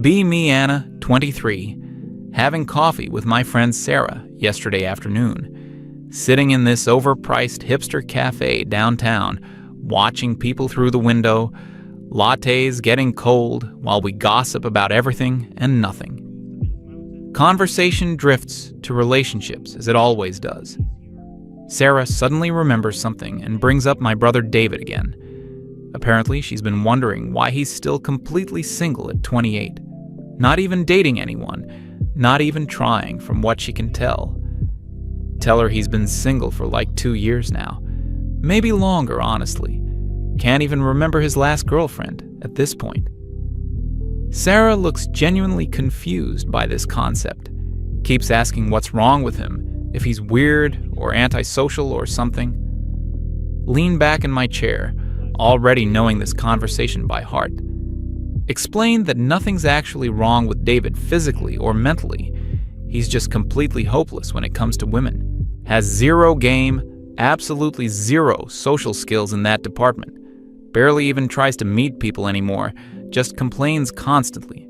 Be me, Anna, 23, having coffee with my friend Sarah yesterday afternoon, sitting in this overpriced hipster cafe downtown, watching people through the window, lattes getting cold while we gossip about everything and nothing. Conversation drifts to relationships, as it always does. Sarah suddenly remembers something and brings up my brother David again. Apparently, she's been wondering why he's still completely single at 28. Not even dating anyone, not even trying from what she can tell. Tell her he's been single for like 2 years now. Maybe longer, honestly. Can't even remember his last girlfriend at this point. Sarah looks genuinely confused by this concept. Keeps asking what's wrong with him, if he's weird or antisocial or something. Lean back in my chair, already knowing this conversation by heart. Explain that nothing's actually wrong with David physically or mentally. He's just completely hopeless when it comes to women. Has zero game, absolutely zero social skills in that department. Barely even tries to meet people anymore, just complains constantly.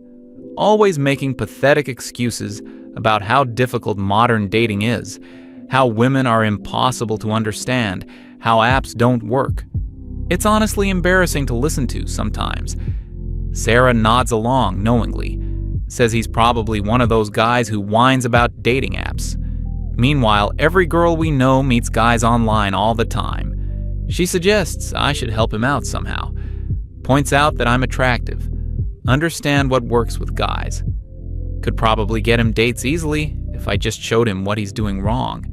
Always making pathetic excuses about how difficult modern dating is, how women are impossible to understand, how apps don't work. It's honestly embarrassing to listen to sometimes. Sarah nods along knowingly, says he's probably one of those guys who whines about dating apps. Meanwhile, every girl we know meets guys online all the time. She suggests I should help him out somehow. Points out that I'm attractive, understand what works with guys. Could probably get him dates easily if I just showed him what he's doing wrong.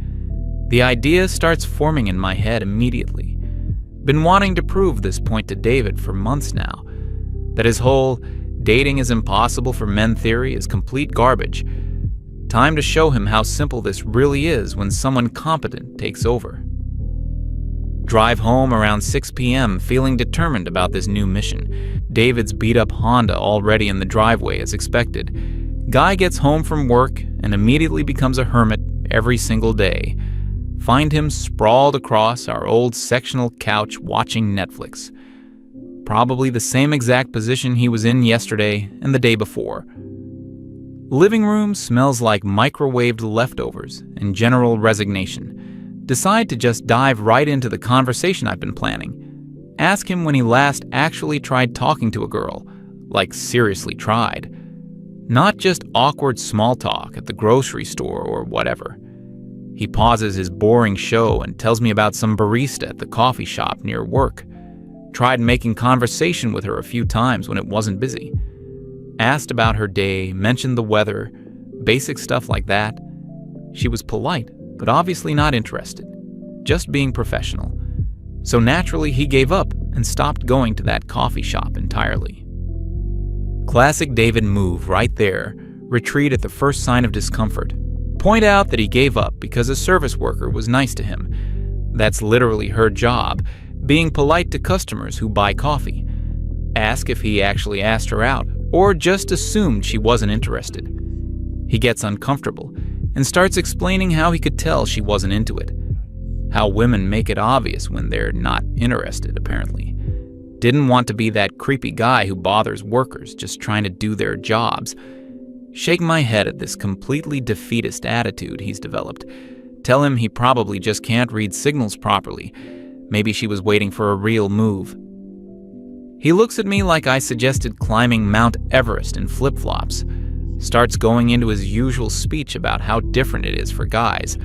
The idea starts forming in my head immediately. Been wanting to prove this point to David for months now. That his whole dating is impossible for men theory is complete garbage. Time to show him how simple this really is when someone competent takes over. Drive home around 6 p.m. feeling determined about this new mission. David's beat-up Honda already in the driveway as expected. Guy gets home from work and immediately becomes a hermit every single day. Find him sprawled across our old sectional couch watching Netflix. Probably the same exact position he was in yesterday and the day before. Living room smells like microwaved leftovers and general resignation. Decide to just dive right into the conversation I've been planning. Ask him when he last actually tried talking to a girl. Like seriously tried. Not just awkward small talk at the grocery store or whatever. He pauses his boring show and tells me about some barista at the coffee shop near work. Tried making conversation with her a few times when it wasn't busy. Asked about her day, mentioned the weather, basic stuff like that. She was polite, but obviously not interested. Just being professional. So naturally he gave up and stopped going to that coffee shop entirely. Classic David move right there. Retreat at the first sign of discomfort. Point out that he gave up because a service worker was nice to him. That's literally her job, being polite to customers who buy coffee. Ask if he actually asked her out, or just assumed she wasn't interested. He gets uncomfortable and starts explaining how he could tell she wasn't into it. How women make it obvious when they're not interested, apparently. Didn't want to be that creepy guy who bothers workers just trying to do their jobs. Shake my head at this completely defeatist attitude he's developed. Tell him he probably just can't read signals properly. Maybe she was waiting for a real move. He looks at me like I suggested climbing Mount Everest in flip-flops. Starts going into his usual speech about how different it is for guys.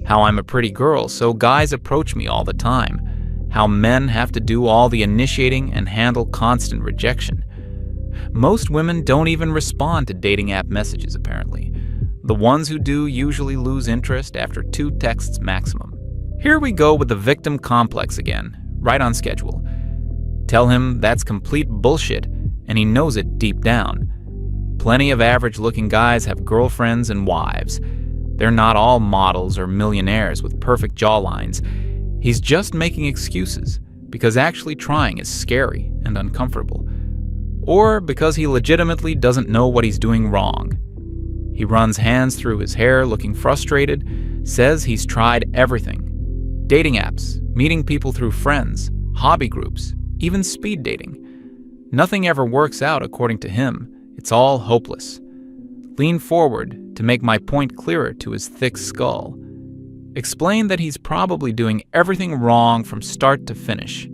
How I'm a pretty girl, so guys approach me all the time. How men have to do all the initiating and handle constant rejection. Most women don't even respond to dating app messages, apparently. The ones who do usually lose interest after 2 texts maximum. Here we go with the victim complex again, right on schedule. Tell him that's complete bullshit, and he knows it deep down. Plenty of average-looking guys have girlfriends and wives. They're not all models or millionaires with perfect jawlines. He's just making excuses because actually trying is scary and uncomfortable. Or because he legitimately doesn't know what he's doing wrong. He runs hands through his hair looking frustrated, says he's tried everything. Dating apps, meeting people through friends, hobby groups, even speed dating. Nothing ever works out according to him. It it's all hopeless. Lean forward to make my point clearer to his thick skull. Explain that he's probably doing everything wrong from start to finish.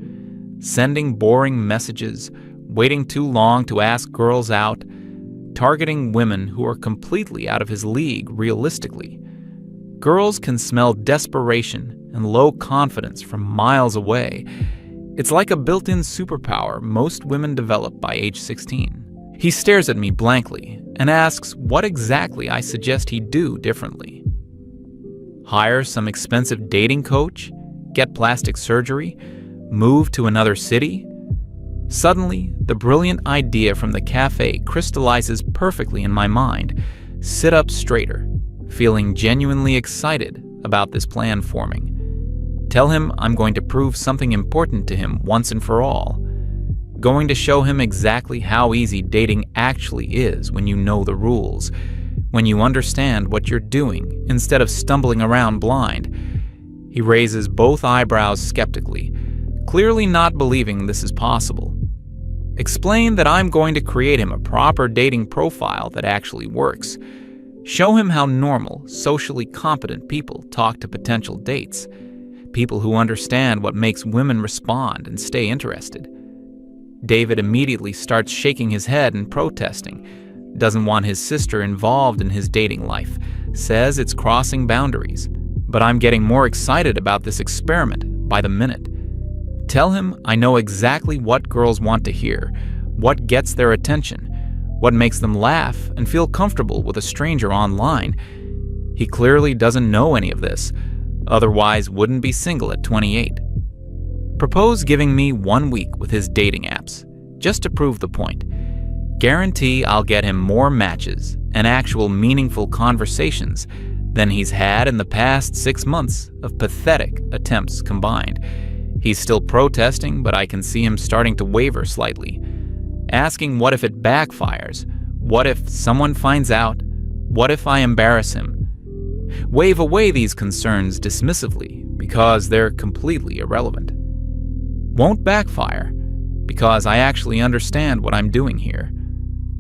Sending boring messages, waiting too long to ask girls out, targeting women who are completely out of his league realistically. Girls can smell desperation and low confidence from miles away. It's like a built-in superpower most women develop by age 16. He stares at me blankly and asks what exactly I suggest he do differently. Hire some expensive dating coach? Get plastic surgery? Move to another city? Suddenly, the brilliant idea from the cafe crystallizes perfectly in my mind. Sit up straighter, feeling genuinely excited about this plan forming. Tell him I'm going to prove something important to him once and for all. Going to show him exactly how easy dating actually is when you know the rules, when you understand what you're doing instead of stumbling around blind. He raises both eyebrows skeptically, clearly not believing this is possible. Explain that I'm going to create him a proper dating profile that actually works. Show him how normal, socially competent people talk to potential dates. People who understand what makes women respond and stay interested. David immediately starts shaking his head and protesting. Doesn't want his sister involved in his dating life. Says it's crossing boundaries. But I'm getting more excited about this experiment by the minute. Tell him I know exactly what girls want to hear, what gets their attention, what makes them laugh and feel comfortable with a stranger online. He clearly doesn't know any of this, otherwise wouldn't be single at 28. Propose giving me 1 week with his dating apps, just to prove the point. Guarantee I'll get him more matches and actual meaningful conversations than he's had in the past 6 months of pathetic attempts combined. He's still protesting, but I can see him starting to waver slightly. Asking what if it backfires? What if someone finds out? What if I embarrass him? Wave away these concerns dismissively because they're completely irrelevant. Won't backfire because I actually understand what I'm doing here,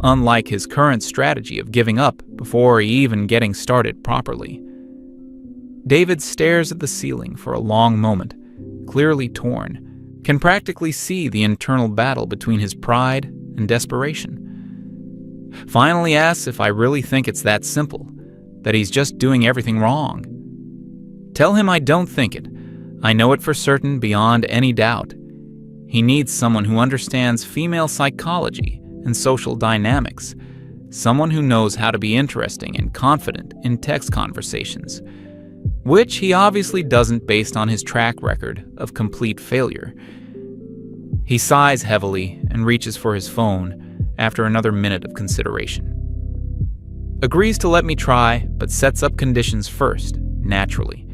unlike his current strategy of giving up before even getting started properly. David stares at the ceiling for a long moment, clearly torn, can practically see the internal battle between his pride and desperation. Finally asks if I really think it's that simple, that he's just doing everything wrong. Tell him I don't think it. I know it for certain beyond any doubt. He needs someone who understands female psychology and social dynamics, someone who knows how to be interesting and confident in text conversations, which he obviously doesn't based on his track record of complete failure. He sighs heavily and reaches for his phone after another minute of consideration. Agrees to let me try, but sets up conditions first, naturally.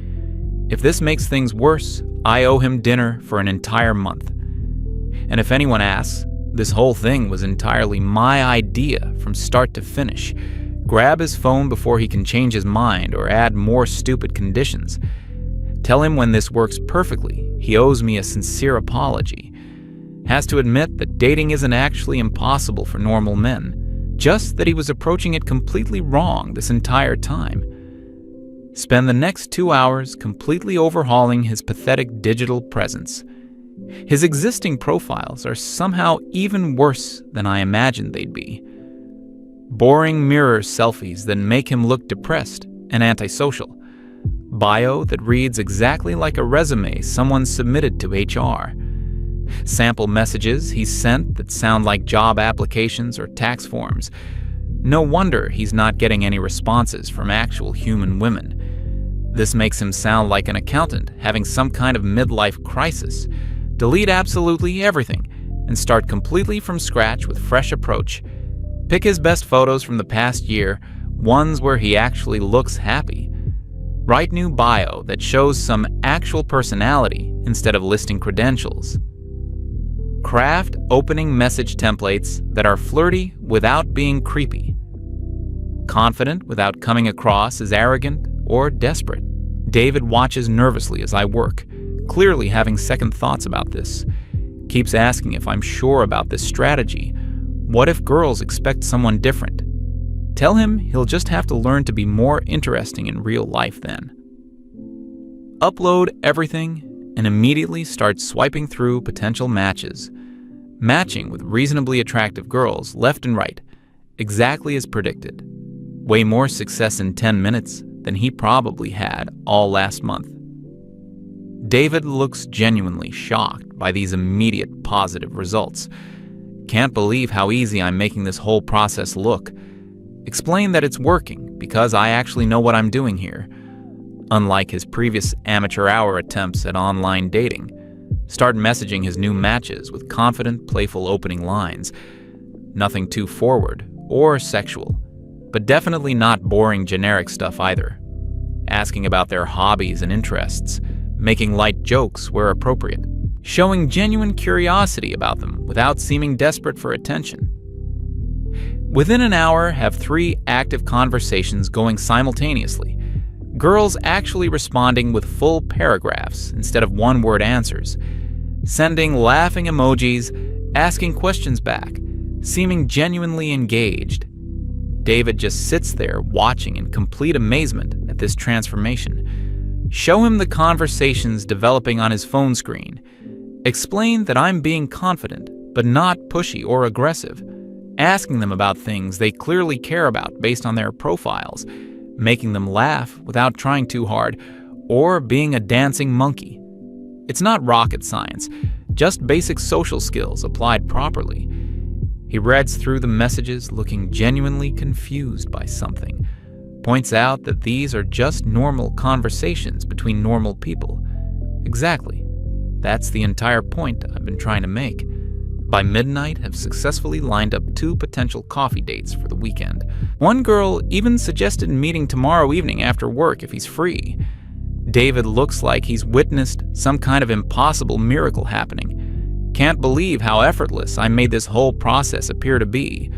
If this makes things worse, I owe him dinner for an entire month. And if anyone asks, this whole thing was entirely my idea from start to finish. Grab his phone before he can change his mind or add more stupid conditions. Tell him when this works perfectly, he owes me a sincere apology. Has to admit that dating isn't actually impossible for normal men, just that he was approaching it completely wrong this entire time. Spend the next 2 hours completely overhauling his pathetic digital presence. His existing profiles are somehow even worse than I imagined they'd be. Boring mirror selfies that make him look depressed and antisocial. Bio that reads exactly like a resume someone submitted to HR. Sample messages he's sent that sound like job applications or tax forms. No wonder he's not getting any responses from actual human women. This makes him sound like an accountant having some kind of midlife crisis. Delete absolutely everything and start completely from scratch with fresh approach. Pick his best photos from the past year, ones where he actually looks happy. Write new bio that shows some actual personality instead of listing credentials. Craft opening message templates that are flirty without being creepy. Confident without coming across as arrogant or desperate. David watches nervously as I work, clearly having second thoughts about this. Keeps asking if I'm sure about this strategy, What if girls expect someone different? Tell him he'll just have to learn to be more interesting in real life then. Upload everything and immediately start swiping through potential matches, matching with reasonably attractive girls left and right, exactly as predicted. Way more success in 10 minutes than he probably had all last month. David looks genuinely shocked by these immediate positive results. Can't believe how easy I'm making this whole process look. Explain that it's working because I actually know what I'm doing here. Unlike his previous amateur hour attempts at online dating, start messaging his new matches with confident, playful opening lines. Nothing too forward or sexual, but definitely not boring generic stuff either. Asking about their hobbies and interests, making light jokes where appropriate, showing genuine curiosity about them without seeming desperate for attention. Within an hour, have 3 active conversations going simultaneously. Girls actually responding with full paragraphs instead of one-word answers, sending laughing emojis, asking questions back, seeming genuinely engaged. David just sits there watching in complete amazement at this transformation. Show him the conversations developing on his phone screen. Explain that I'm being confident, but not pushy or aggressive, asking them about things they clearly care about based on their profiles, making them laugh without trying too hard, or being a dancing monkey. It's not rocket science, just basic social skills applied properly. He reads through the messages looking genuinely confused by something, points out that these are just normal conversations between normal people. Exactly. That's the entire point I've been trying to make. By midnight, have successfully lined up 2 potential coffee dates for the weekend. One girl even suggested meeting tomorrow evening after work if he's free. David looks like he's witnessed some kind of impossible miracle happening. Can't believe how effortless I made this whole process appear to be.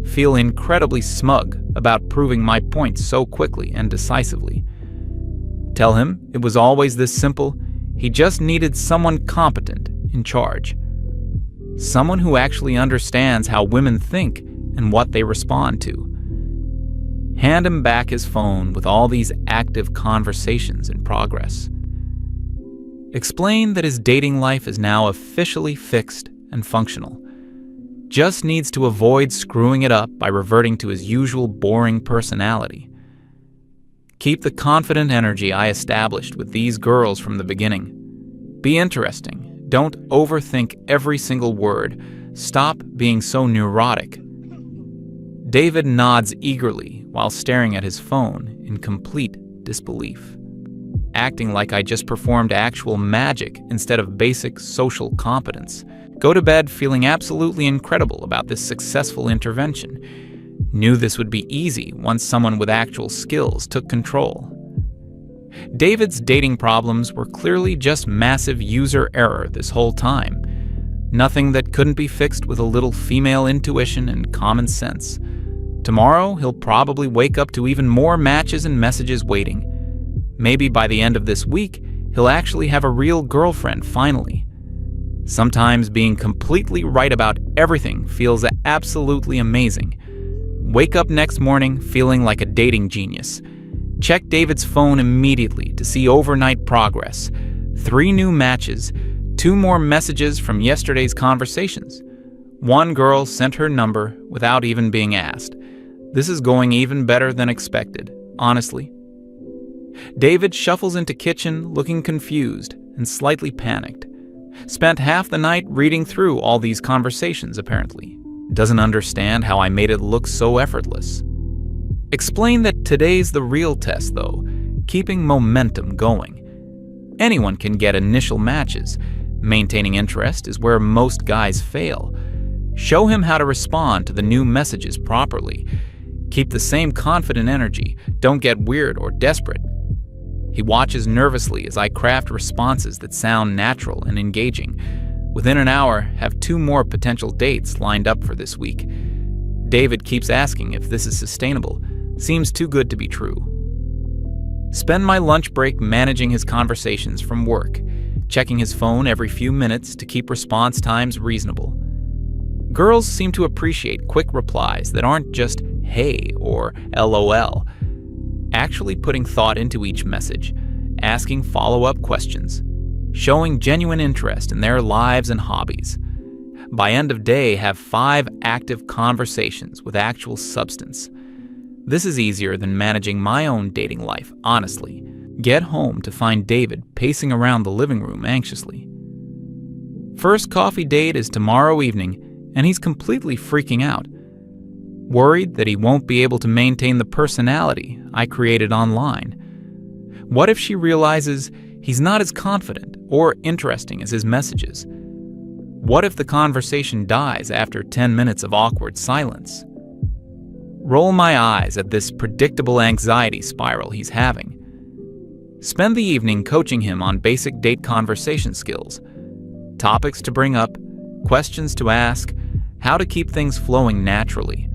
Feel incredibly smug about proving my point so quickly and decisively. Tell him it was always this simple. He just needed someone competent in charge. Someone who actually understands how women think and what they respond to. Hand him back his phone with all these active conversations in progress. Explain that his dating life is now officially fixed and functional. Just needs to avoid screwing it up by reverting to his usual boring personality. Keep the confident energy I established with these girls from the beginning. Be interesting. Don't overthink every single word. Stop being so neurotic. David nods eagerly while staring at his phone in complete disbelief, acting like I just performed actual magic instead of basic social competence. Go to bed feeling absolutely incredible about this successful intervention. Knew this would be easy once someone with actual skills took control. David's dating problems were clearly just massive user error this whole time. Nothing that couldn't be fixed with a little female intuition and common sense. Tomorrow, he'll probably wake up to even more matches and messages waiting. Maybe by the end of this week, he'll actually have a real girlfriend finally. Sometimes being completely right about everything feels absolutely amazing. Wake up next morning feeling like a dating genius. Check David's phone immediately to see overnight progress. 3 new matches, 2 more messages from yesterday's conversations. One girl sent her number without even being asked. This is going even better than expected, honestly. David shuffles into kitchen looking confused and slightly panicked. Spent half the night reading through all these conversations, apparently. Doesn't understand how I made it look so effortless. Explain that today's the real test, though, keeping momentum going. Anyone can get initial matches. Maintaining interest is where most guys fail. Show him how to respond to the new messages properly. Keep the same confident energy. Don't get weird or desperate. He watches nervously as I craft responses that sound natural and engaging. Within an hour, have 2 more potential dates lined up for this week. David keeps asking if this is sustainable. Seems too good to be true. Spend my lunch break managing his conversations from work, checking his phone every few minutes to keep response times reasonable. Girls seem to appreciate quick replies that aren't just "hey" or "LOL," actually putting thought into each message, asking follow-up questions, showing genuine interest in their lives and hobbies. By end of day, have 5 active conversations with actual substance. This is easier than managing my own dating life, honestly. Get home to find David pacing around the living room anxiously. First coffee date is tomorrow evening, and he's completely freaking out. Worried that he won't be able to maintain the personality I created online. What if she realizes he's not as confident or interesting as his messages? What if the conversation dies after 10 minutes of awkward silence? Roll my eyes at this predictable anxiety spiral he's having. Spend the evening coaching him on basic date conversation skills, topics to bring up, questions to ask, how to keep things flowing naturally.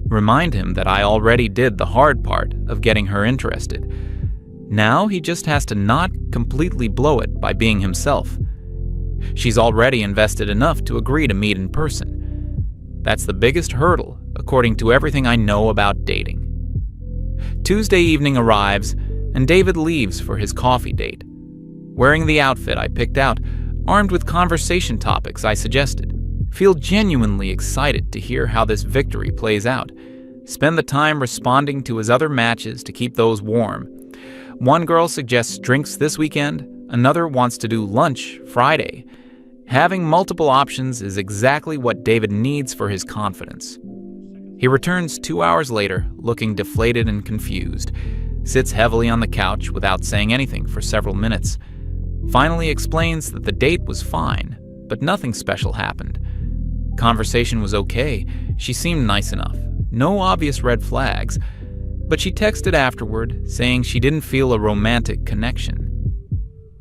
Remind him that I already did the hard part of getting her interested. Now he just has to not completely blow it by being himself. She's already invested enough to agree to meet in person. That's the biggest hurdle, according to everything I know about dating. Tuesday evening arrives, and David leaves for his coffee date. Wearing the outfit I picked out, armed with conversation topics I suggested. Feel genuinely excited to hear how this victory plays out. Spend the time responding to his other matches to keep those warm. One girl suggests drinks this weekend, another wants to do lunch Friday. Having multiple options is exactly what David needs for his confidence. He returns 2 hours later, looking deflated and confused, sits heavily on the couch without saying anything for several minutes, finally explains that the date was fine, but nothing special happened. Conversation was okay, she seemed nice enough, no obvious red flags, but she texted afterward saying she didn't feel a romantic connection.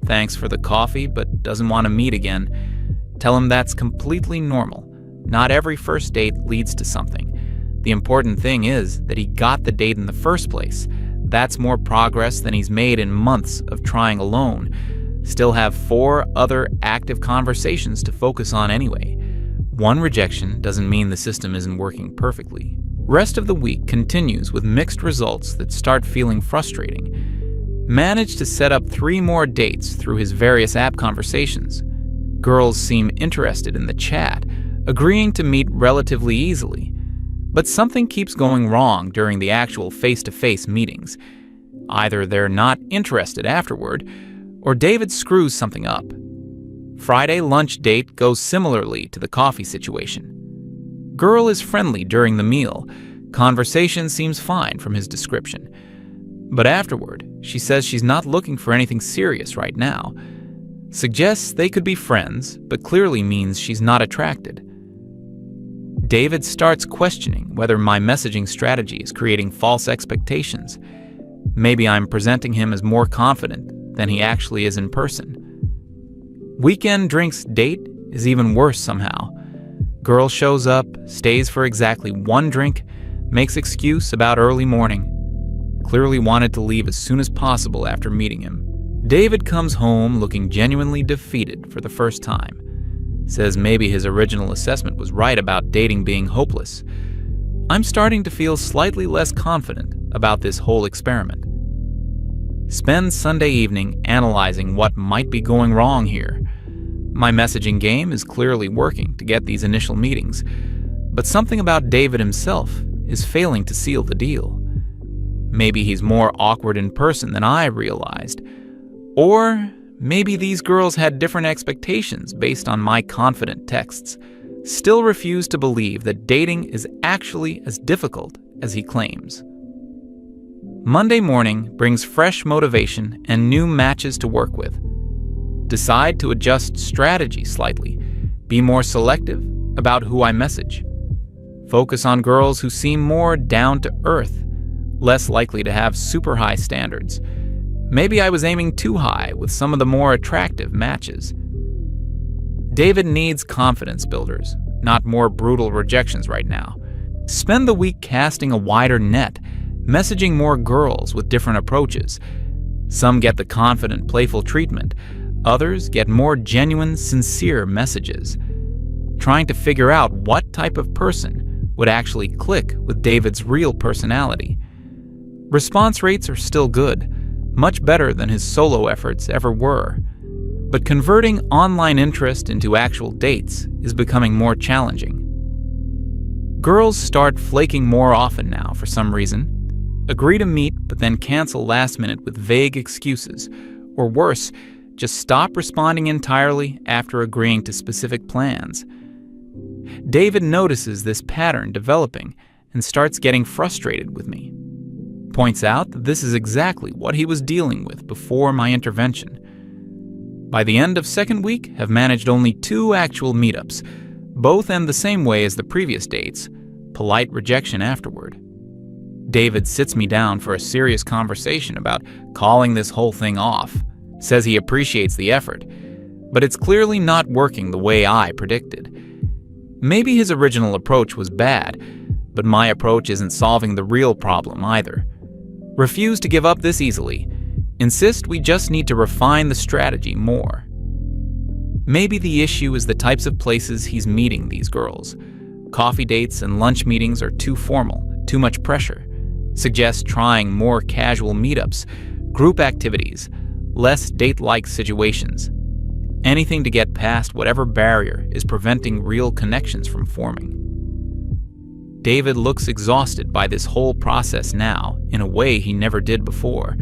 Thanks for the coffee, but doesn't want to meet again. Tell him that's completely normal. Not every first date leads to something. The important thing is that he got the date in the first place. That's more progress than he's made in months of trying alone. Still have 4 other active conversations to focus on anyway. One rejection doesn't mean the system isn't working perfectly. Rest of the week continues with mixed results that start feeling frustrating. Managed to set up 3 more dates through his various app conversations. Girls seem interested in the chat, agreeing to meet relatively easily. But something keeps going wrong during the actual face-to-face meetings. Either they're not interested afterward, or David screws something up. Friday lunch date goes similarly to the coffee situation. Girl is friendly during the meal. Conversation seems fine from his description. But afterward, she says she's not looking for anything serious right now. Suggests they could be friends, but clearly means she's not attracted. David starts questioning whether my messaging strategy is creating false expectations. Maybe I'm presenting him as more confident than he actually is in person. Weekend drinks date is even worse somehow. Girl shows up, stays for exactly 1 drink, makes excuse about early morning. Clearly wanted to leave as soon as possible after meeting him. David comes home looking genuinely defeated for the first time. Says maybe his original assessment was right about dating being hopeless. I'm starting to feel slightly less confident about this whole experiment. Spend Sunday evening analyzing what might be going wrong here. My messaging game is clearly working to get these initial meetings, but something about David himself is failing to seal the deal. Maybe he's more awkward in person than I realized. Or maybe these girls had different expectations based on my confident texts. Still refuse to believe that dating is actually as difficult as he claims. Monday morning brings fresh motivation and new matches to work with. Decide to adjust strategy slightly, be more selective about who I message. Focus on girls who seem more down to earth, less likely to have super high standards. Maybe I was aiming too high with some of the more attractive matches. David needs confidence builders, not more brutal rejections right now. Spend the week casting a wider net, messaging more girls with different approaches. Some get the confident, playful treatment. Others get more genuine, sincere messages. trying to figure out what type of person would actually click with David's real personality. Response rates are still good, much better than his solo efforts ever were. But converting online interest into actual dates is becoming more challenging. Girls start flaking more often now for some reason. Agree to meet, but then cancel last minute with vague excuses. Or worse, just stop responding entirely after agreeing to specific plans. David notices this pattern developing and starts getting frustrated with me. Points out that this is exactly what he was dealing with before my intervention. By the end of second week, have managed only 2 actual meetups. Both end the same way as the previous dates, polite rejection afterward. David sits me down for a serious conversation about calling this whole thing off. Says he appreciates the effort, but it's clearly not working the way I predicted. Maybe his original approach was bad, but my approach isn't solving the real problem either. Refuse to give up this easily. Insist we just need to refine the strategy more. Maybe the issue is the types of places he's meeting these girls. Coffee dates and lunch meetings are too formal, too much pressure. Suggest trying more casual meetups, group activities, less date-like situations. Anything to get past whatever barrier is preventing real connections from forming. David looks exhausted by this whole process now in a way he never did before.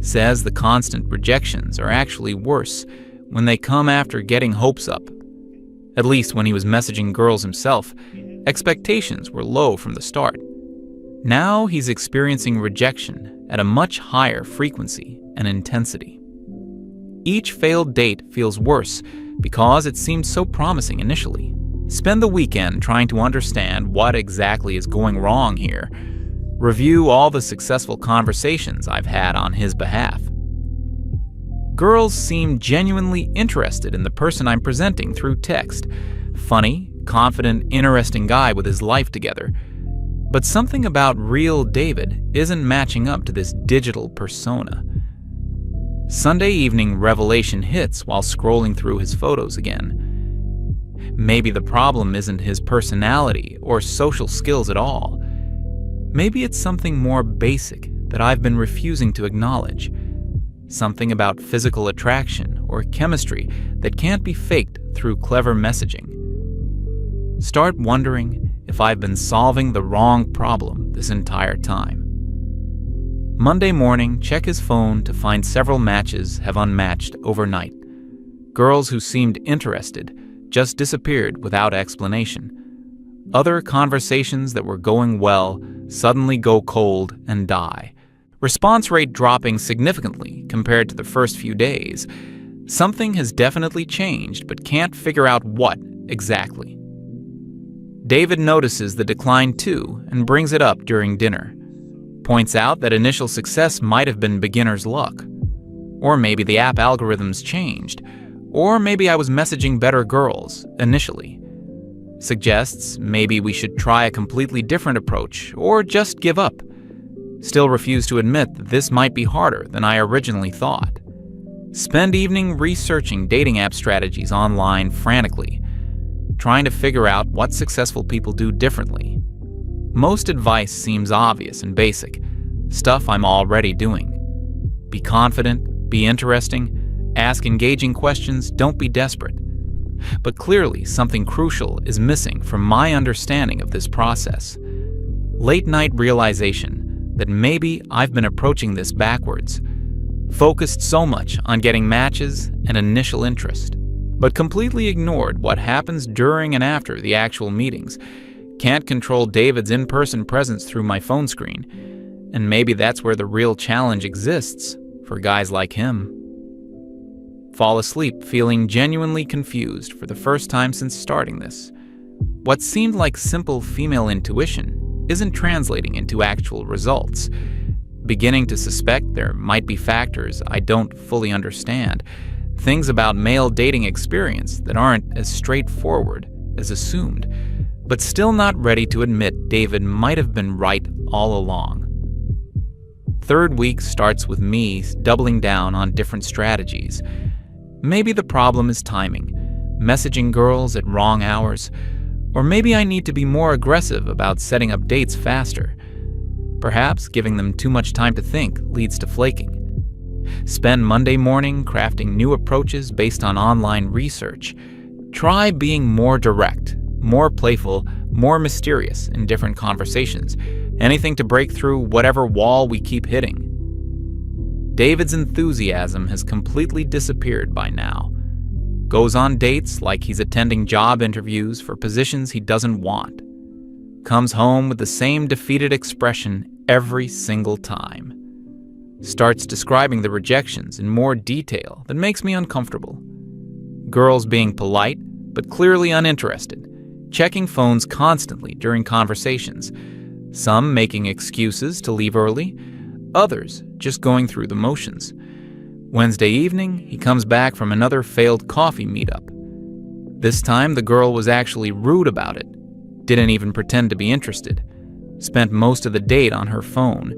Says the constant rejections are actually worse when they come after getting hopes up. At least when he was messaging girls himself, expectations were low from the start. Now he's experiencing rejection at a much higher frequency and intensity. Each failed date feels worse because it seemed so promising initially. Spend the weekend trying to understand what exactly is going wrong here. Review all the successful conversations I've had on his behalf. Girls seem genuinely interested in the person I'm presenting through text. Funny, confident, interesting guy with his life together. But something about real David isn't matching up to this digital persona. Sunday evening revelation hits while scrolling through his photos again. Maybe the problem isn't his personality or social skills at all. Maybe it's something more basic that I've been refusing to acknowledge. Something about physical attraction or chemistry that can't be faked through clever messaging. Start wondering if I've been solving the wrong problem this entire time. Monday morning, check his phone to find several matches have unmatched overnight. Girls who seemed interested just disappeared without explanation. Other conversations that were going well suddenly go cold and die. Response rate dropping significantly compared to the first few days. Something has definitely changed, but can't figure out what exactly. David notices the decline too and brings it up during dinner. Points out that initial success might have been beginner's luck. Or maybe the app algorithms changed. Or maybe I was messaging better girls initially. Suggests maybe we should try a completely different approach or just give up. Still refuse to admit that this might be harder than I originally thought. Spend evening researching dating app strategies online frantically, trying to figure out what successful people do differently. Most advice seems obvious and basic, stuff I'm already doing. Be confident, be interesting, ask engaging questions, don't be desperate. But clearly something crucial is missing from my understanding of this process. Late-night realization that maybe I've been approaching this backwards, focused so much on getting matches and initial interest, but completely ignored what happens during and after the actual meetings. Can't control David's in-person presence through my phone screen, and maybe that's where the real challenge exists for guys like him. Fall asleep feeling genuinely confused for the first time since starting this. What seemed like simple female intuition isn't translating into actual results. Beginning to suspect there might be factors I don't fully understand, things about male dating experience that aren't as straightforward as assumed, but still not ready to admit David might have been right all along. Third week starts with me doubling down on different strategies. Maybe the problem is timing. messaging girls at wrong hours, or maybe I need to be more aggressive about setting up dates faster. Perhaps giving them too much time to think leads to flaking. Spend Monday morning crafting new approaches based on online research. Try being more direct, more playful, more mysterious in different conversations. Anything to break through whatever wall we keep hitting. David's enthusiasm has completely disappeared by now. Goes on dates like he's attending job interviews for positions he doesn't want. Comes home with the same defeated expression every single time. Starts describing the rejections in more detail that makes me uncomfortable. Girls being polite, but clearly uninterested. Checking phones constantly during conversations. Some making excuses to leave early. Others just going through the motions. Wednesday evening, he comes back from another failed coffee meetup. This time, the girl was actually rude about it. Didn't even pretend to be interested. Spent most of the date on her phone.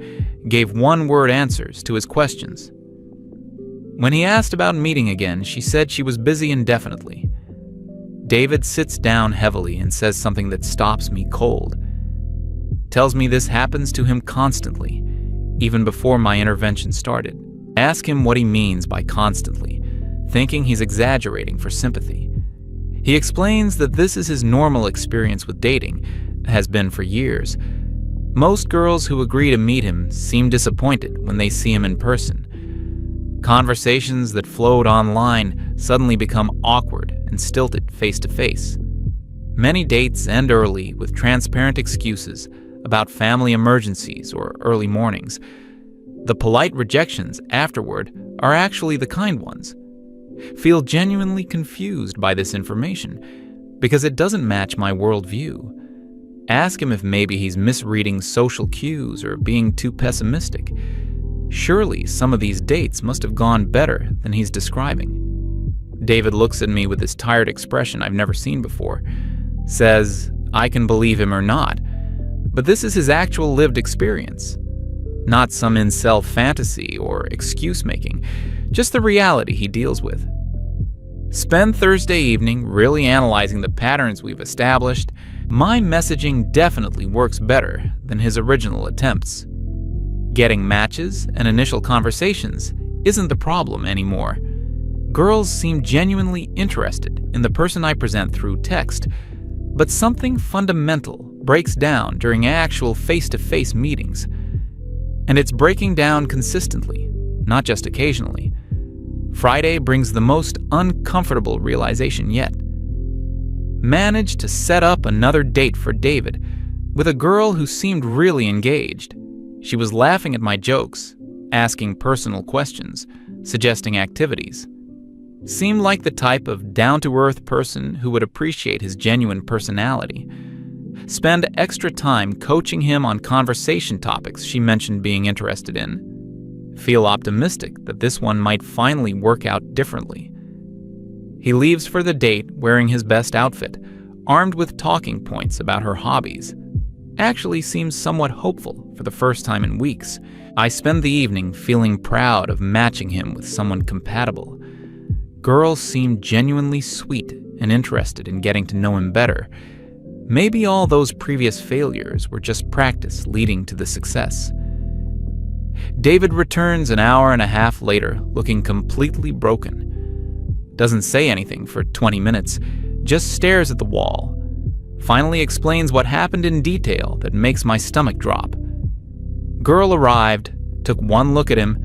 Gave one-word answers to his questions. When he asked about meeting again, she said she was busy indefinitely. David sits down heavily and says something that stops me cold. Tells me this happens to him constantly, even before my intervention started. Ask him what he means by constantly, thinking he's exaggerating for sympathy. He explains that this is his normal experience with dating, has been for years. Most girls who agree to meet him seem disappointed when they see him in person. Conversations that flowed online suddenly become awkward and stilted face to face. Many dates end early with transparent excuses about family emergencies or early mornings. The polite rejections afterward are actually the kind ones. Feel genuinely confused by this information because it doesn't match my worldview. Ask him if maybe he's misreading social cues or being too pessimistic. Surely some of these dates must have gone better than he's describing. David looks at me with this tired expression I've never seen before. Says, I can believe him or not, but this is his actual lived experience. Not some incel fantasy or excuse-making, just the reality he deals with. Spend Thursday evening really analyzing the patterns we've established. My messaging definitely works better than his original attempts. Getting matches and initial conversations isn't the problem anymore. Girls seem genuinely interested in the person I present through text, but something fundamental breaks down during actual face-to-face meetings. And it's breaking down consistently, not just occasionally. Friday brings the most uncomfortable realization yet. Managed to set up another date for David with a girl who seemed really engaged. She was laughing at my jokes, asking personal questions, suggesting activities. Seemed like the type of down-to-earth person who would appreciate his genuine personality. Spend extra time coaching him on conversation topics she mentioned being interested in. Feel optimistic that this one might finally work out differently. He leaves for the date wearing his best outfit, armed with talking points about her hobbies. Actually seems somewhat hopeful for the first time in weeks. I spend the evening feeling proud of matching him with someone compatible. Girls seem genuinely sweet and interested in getting to know him better. Maybe all those previous failures were just practice leading to the success. David returns an hour and a half later, looking completely broken. Doesn't say anything for 20 minutes, just stares at the wall. Finally explains what happened in detail that makes my stomach drop. Girl arrived, took one look at him,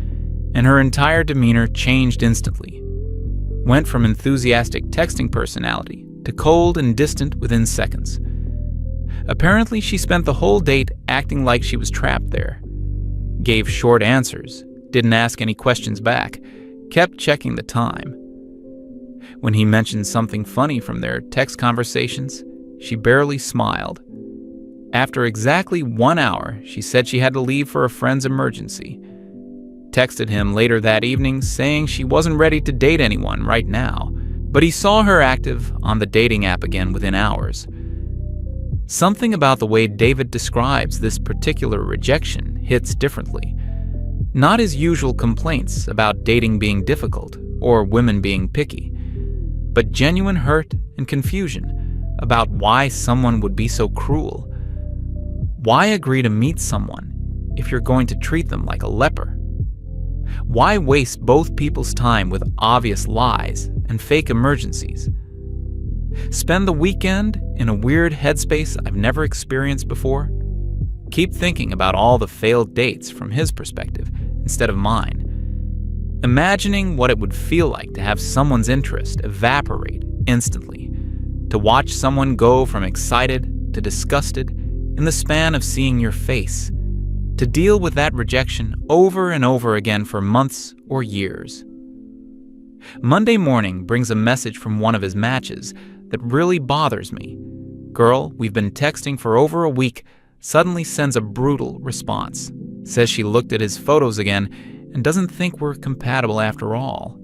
and her entire demeanor changed instantly. Went from enthusiastic texting personality to cold and distant within seconds. Apparently, she spent the whole date acting like she was trapped there. Gave short answers, didn't ask any questions back, kept checking the time. When he mentioned something funny from their text conversations, she barely smiled. After exactly 1 hour, she said she had to leave for a friend's emergency. Texted him later that evening saying she wasn't ready to date anyone right now, but he saw her active on the dating app again within hours. Something about the way David describes this particular rejection hits differently. Not his usual complaints about dating being difficult or women being picky. but genuine hurt and confusion about why someone would be so cruel. Why agree to meet someone if you're going to treat them like a leper? Why waste both people's time with obvious lies and fake emergencies? Spend the weekend in a weird headspace I've never experienced before? Keep thinking about all the failed dates from his perspective instead of mine. Imagining what it would feel like to have someone's interest evaporate instantly, to watch someone go from excited to disgusted in the span of seeing your face, to deal with that rejection over and over again for months or years. Monday morning brings a message from one of his matches that really bothers me. Girl we've been texting for over a week suddenly sends a brutal response, says she looked at his photos again and doesn't think we're compatible after all,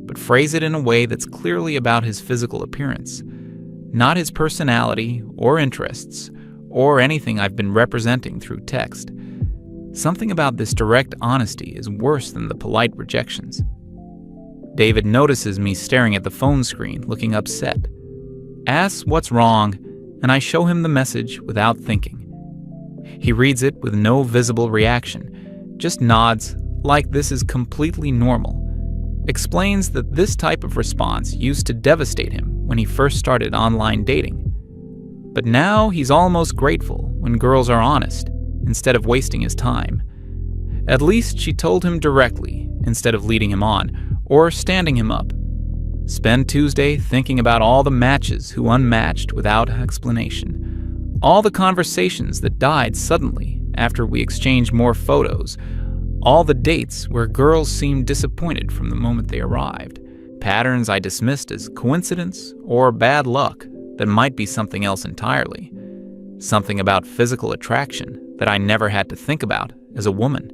but phrase it in a way that's clearly about his physical appearance, not his personality or interests or anything I've been representing through text. Something about this direct honesty is worse than the polite rejections. David notices me staring at the phone screen, looking upset, asks what's wrong, and I show him the message without thinking. He reads it with no visible reaction, just nods like this is completely normal, explains that this type of response used to devastate him when he first started online dating. But now he's almost grateful when girls are honest instead of wasting his time. At least she told him directly instead of leading him on or standing him up. Spend Tuesday thinking about all the matches who unmatched without explanation, all the conversations that died suddenly after we exchanged more photos, all the dates where girls seemed disappointed from the moment they arrived, patterns I dismissed as coincidence or bad luck that might be something else entirely, something about physical attraction that I never had to think about as a woman.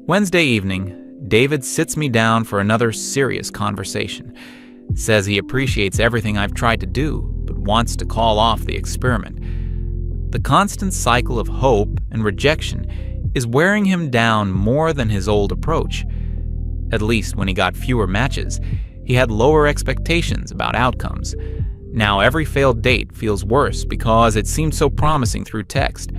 Wednesday evening, David sits me down for another serious conversation, says he appreciates everything I've tried to do, but wants to call off the experiment. The constant cycle of hope and rejection is wearing him down more than his old approach. At least when he got fewer matches, he had lower expectations about outcomes. Now every failed date feels worse because it seemed so promising through text.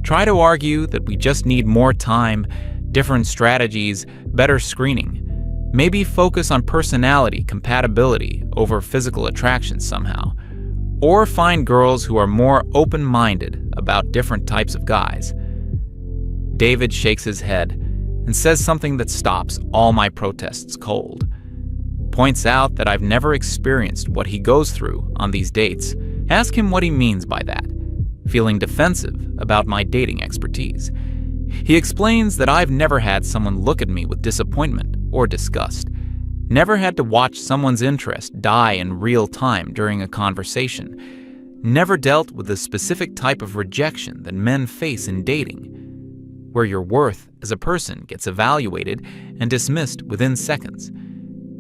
Try to argue that we just need more time, different strategies, better screening. Maybe focus on personality compatibility over physical attraction somehow. Or find girls who are more open-minded about different types of guys. David shakes his head and says something that stops all my protests cold. Points out that I've never experienced what he goes through on these dates. Ask him what he means by that, feeling defensive about my dating expertise. He explains that I've never had someone look at me with disappointment or disgust, never had to watch someone's interest die in real time during a conversation, never dealt with the specific type of rejection that men face in dating, where your worth as a person gets evaluated and dismissed within seconds.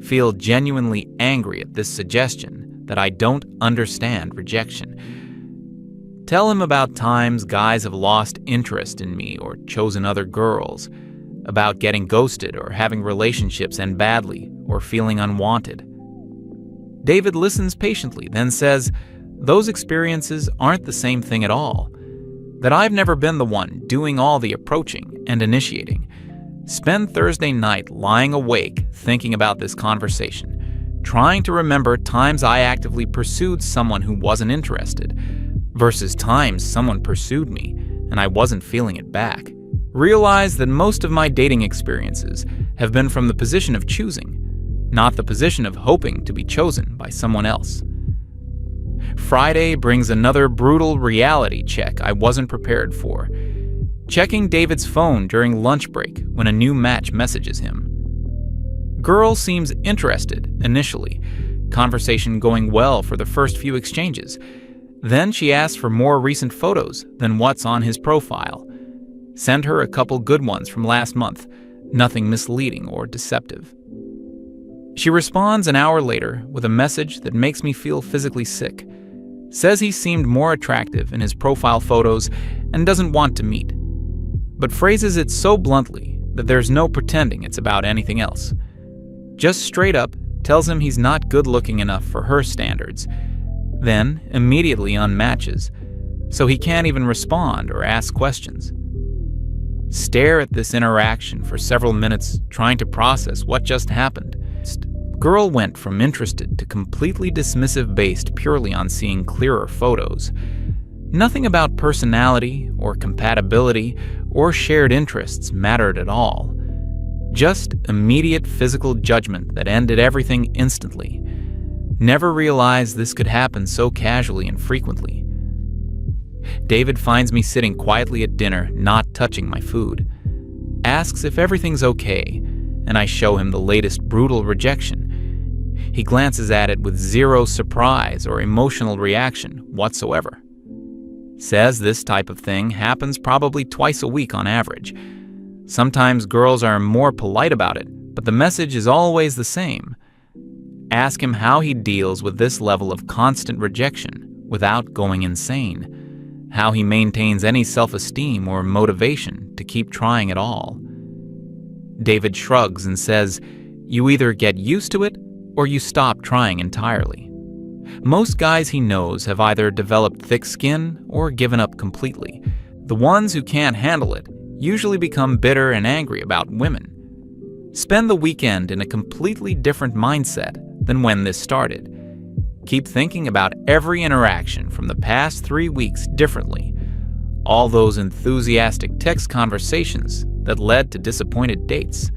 Feel genuinely angry at this suggestion that I don't understand rejection. Tell him about times guys have lost interest in me or chosen other girls, about getting ghosted or having relationships end badly or feeling unwanted. David listens patiently, then says those experiences aren't the same thing at all, that I've never been the one doing all the approaching and initiating. Spend Thursday night lying awake thinking about this conversation, trying to remember times I actively pursued someone who wasn't interested, versus times someone pursued me and I wasn't feeling it back. Realize that most of my dating experiences have been from the position of choosing, not the position of hoping to be chosen by someone else. Friday brings another brutal reality check I wasn't prepared for. Checking David's phone during lunch break when a new match messages him. Girl seems interested initially, conversation going well for the first few exchanges. Then she asks for more recent photos than what's on his profile. Send her a couple good ones from last month, nothing misleading or deceptive. She responds an hour later with a message that makes me feel physically sick. Says he seemed more attractive in his profile photos and doesn't want to meet, but phrases it so bluntly that there's no pretending it's about anything else. Just straight up tells him he's not good-looking enough for her standards, then immediately unmatches, so he can't even respond or ask questions. Stare at this interaction for several minutes, trying to process what just happened. Girl went from interested to completely dismissive based purely on seeing clearer photos. Nothing about personality or compatibility or shared interests mattered at all. Just immediate physical judgment that ended everything instantly. Never realized this could happen so casually and frequently. David finds me sitting quietly at dinner, not touching my food. Asks if everything's okay, and I show him the latest brutal rejection. He glances at it with zero surprise or emotional reaction whatsoever. Says this type of thing happens probably twice a week on average. Sometimes girls are more polite about it, but the message is always the same. Ask him how he deals with this level of constant rejection without going insane. How he maintains any self-esteem or motivation to keep trying at all. David shrugs and says, "You either get used to it or you stop trying entirely." Most guys he knows have either developed thick skin or given up completely. The ones who can't handle it usually become bitter and angry about women. Spend the weekend in a completely different mindset than when this started. Keep thinking about every interaction from the past 3 weeks differently. All those enthusiastic text conversations that led to disappointed dates.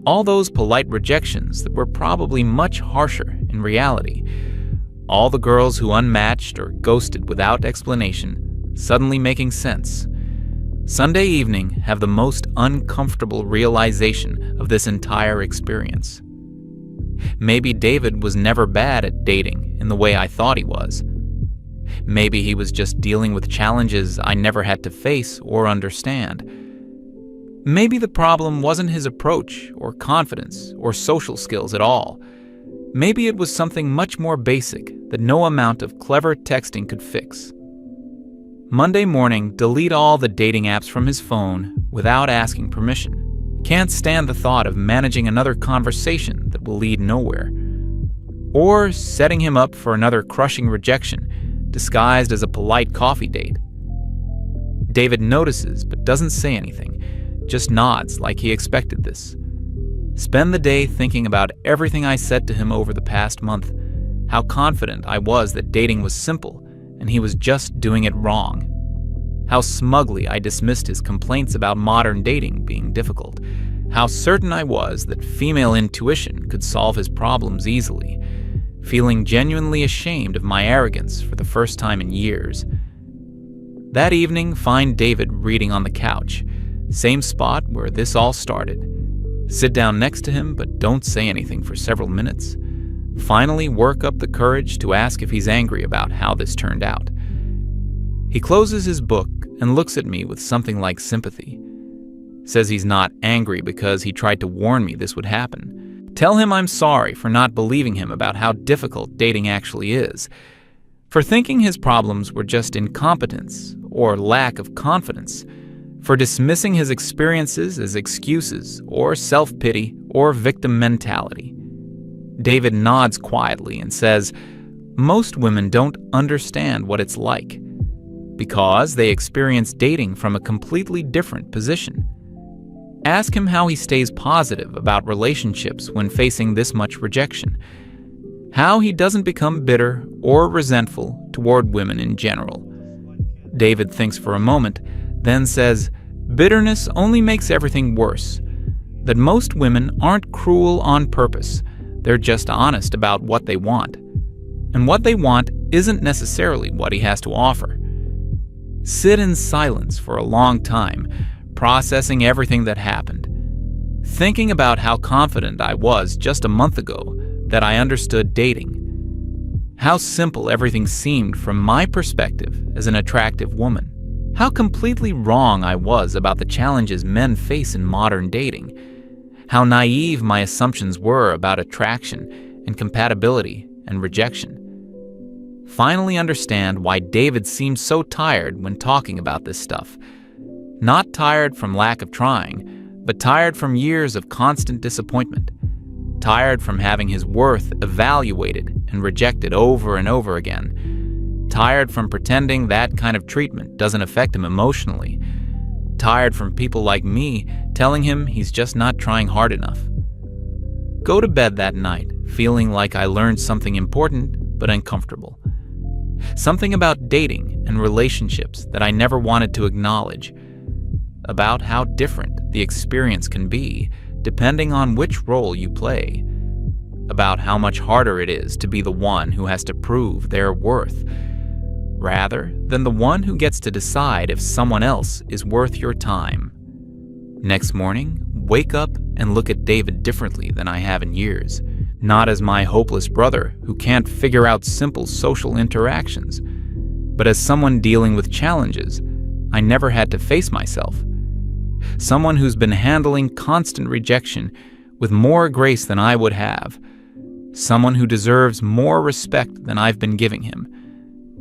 All those polite rejections that were probably much harsher in reality. All the girls who unmatched or ghosted without explanation, suddenly making sense. Sunday evening have the most uncomfortable realization of this entire experience. Maybe David was never bad at dating in the way I thought he was. Maybe he was just dealing with challenges I never had to face or understand. Maybe the problem wasn't his approach or confidence or social skills at all. Maybe it was something much more basic that no amount of clever texting could fix. Monday morning, delete all the dating apps from his phone without asking permission. Can't stand the thought of managing another conversation that will lead nowhere. Or setting him up for another crushing rejection, disguised as a polite coffee date. David notices but doesn't say anything, just nods like he expected this. Spend the day thinking about everything I said to him over the past month, how confident I was that dating was simple and he was just doing it wrong. How smugly I dismissed his complaints about modern dating being difficult. How certain I was that female intuition could solve his problems easily. Feeling genuinely ashamed of my arrogance for the first time in years. That evening, find David reading on the couch, same spot where this all started. Sit down next to him, but don't say anything for several minutes. Finally, work up the courage to ask if he's angry about how this turned out. He closes his book and looks at me with something like sympathy. Says he's not angry because he tried to warn me this would happen. Tell him I'm sorry for not believing him about how difficult dating actually is. For thinking his problems were just incompetence or lack of confidence. For dismissing his experiences as excuses or self-pity or victim mentality. David nods quietly and says, "Most women don't understand what it's like because they experience dating from a completely different position." Ask him how he stays positive about relationships when facing this much rejection. How he doesn't become bitter or resentful toward women in general. David thinks for a moment, then says, "Bitterness only makes everything worse. That most women aren't cruel on purpose. They're just honest about what they want. And what they want isn't necessarily what he has to offer." Sit in silence for a long time, processing everything that happened. Thinking about how confident I was just a month ago that I understood dating. How simple everything seemed from my perspective as an attractive woman. How completely wrong I was about the challenges men face in modern dating. How naive my assumptions were about attraction and compatibility and rejection. Finally understand why David seemed so tired when talking about this stuff. Not tired from lack of trying, but tired from years of constant disappointment. tired from having his worth evaluated and rejected over and over again, tired from pretending that kind of treatment doesn't affect him emotionally, tired from people like me telling him he's just not trying hard enough. Go to bed that night feeling like I learned something important but uncomfortable. Something about dating and relationships that I never wanted to acknowledge. About how different the experience can be depending on which role you play. About how much harder it is to be the one who has to prove their worth, rather than the one who gets to decide if someone else is worth your time. Next morning, wake up and look at David differently than I have in years. Not as my hopeless brother who can't figure out simple social interactions, but as someone dealing with challenges I never had to face myself. Someone who's been handling constant rejection with more grace than I would have. Someone who deserves more respect than I've been giving him.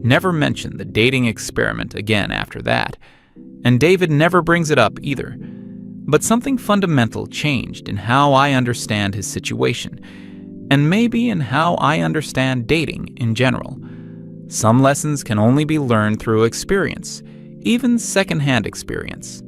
Never mention the dating experiment again after that, and David never brings it up either. But something fundamental changed in how I understand his situation, and maybe in how I understand dating in general. Some lessons can only be learned through experience, even secondhand experience.